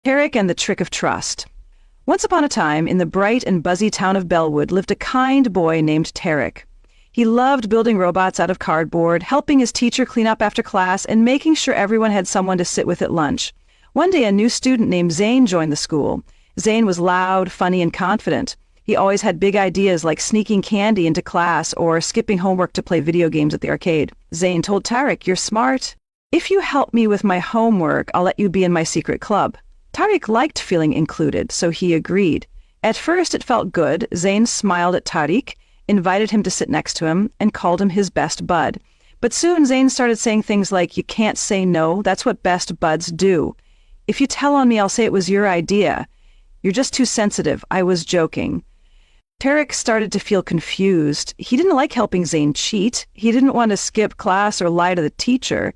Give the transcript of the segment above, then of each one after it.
Tarek and the Trick of Trust. Once upon a time, in the bright and buzzy town of Bellwood lived a kind boy named Tarek. He loved building robots out of cardboard, helping his teacher clean up after class, and making sure everyone had someone to sit with at lunch. One day, a new student named Zane joined the school. Zane was loud, funny, and confident. He always had big ideas like sneaking candy into class or skipping homework to play video games at the arcade. Zane told Tarek, "You're smart. If you help me with my homework, I'll let you be in my secret club." Tarek liked feeling included, so he agreed. At first, it felt good. Zane smiled at Tarek, invited him to sit next to him, and called him his best bud. But soon, Zane started saying things like, "You can't say no. That's what best buds do. If you tell on me, I'll say it was your idea. You're just too sensitive. I was joking." Tarek started to feel confused. He didn't like helping Zane cheat. He didn't want to skip class or lie to the teacher.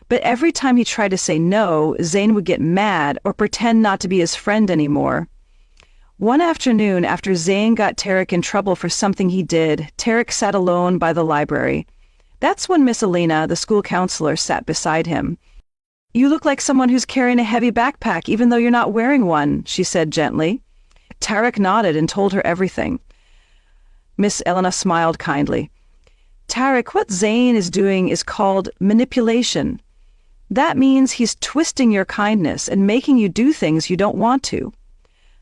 But every time he tried to say no, Zane would get mad or pretend not to be his friend anymore. One afternoon, after Zane got Tarek in trouble for something he did, Tarek sat alone by the library. That's when Miss Elena, the school counselor, sat beside him. "You look like someone who's carrying a heavy backpack, even though you're not wearing one," she said gently. Tarek nodded and told her everything. Miss Elena smiled kindly. "Tarek, what Zane is doing is called manipulation. That means he's twisting your kindness and making you do things you don't want to."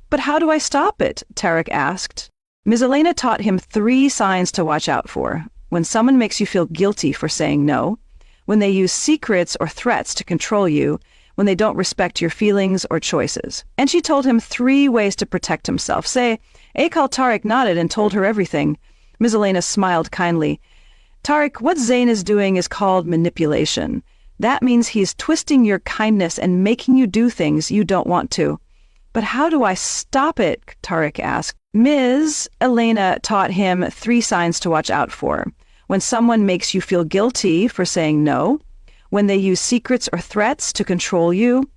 "But how do I stop it?" Tarek asked. Ms. Elena taught him 3 signs to watch out for. When someone makes you feel guilty for saying no, when they use secrets or threats to control you, when they don't respect your feelings or choices. And she told him 3 ways to protect himself. Tarek nodded and told her everything. Ms. Elena smiled kindly. "Tarek, what Zane is doing is called manipulation. That means he's twisting your kindness and making you do things you don't want to." "But how do I stop it?" Tarek asked. Ms. Elena taught him 3 signs to watch out for. When someone makes you feel guilty for saying no, when they use secrets or threats to control you,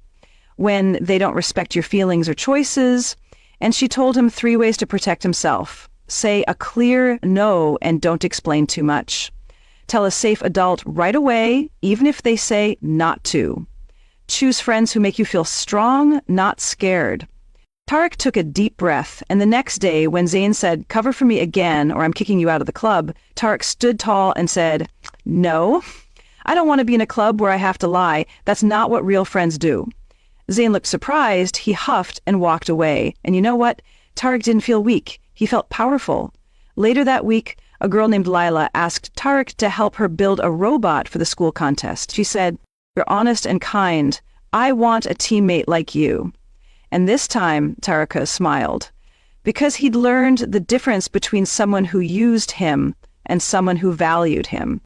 when they don't respect your feelings or choices, and she told him 3 ways to protect himself. Say a clear no and don't explain too much. Tell a safe adult right away, even if they say not to. Choose friends who make you feel strong, not scared. Tarek took a deep breath, and the next day, when Zane said, "Cover for me again, or I'm kicking you out of the club," Tarek stood tall and said, "No, I don't want to be in a club where I have to lie. That's not what real friends do." Zane looked surprised. He huffed and walked away. And you know what? Tarek didn't feel weak. He felt powerful. Later that week, a girl named Lila asked Tarek to help her build a robot for the school contest. She said, "You're honest and kind. I want a teammate like you." And this time, Tarek smiled, because he'd learned the difference between someone who used him and someone who valued him.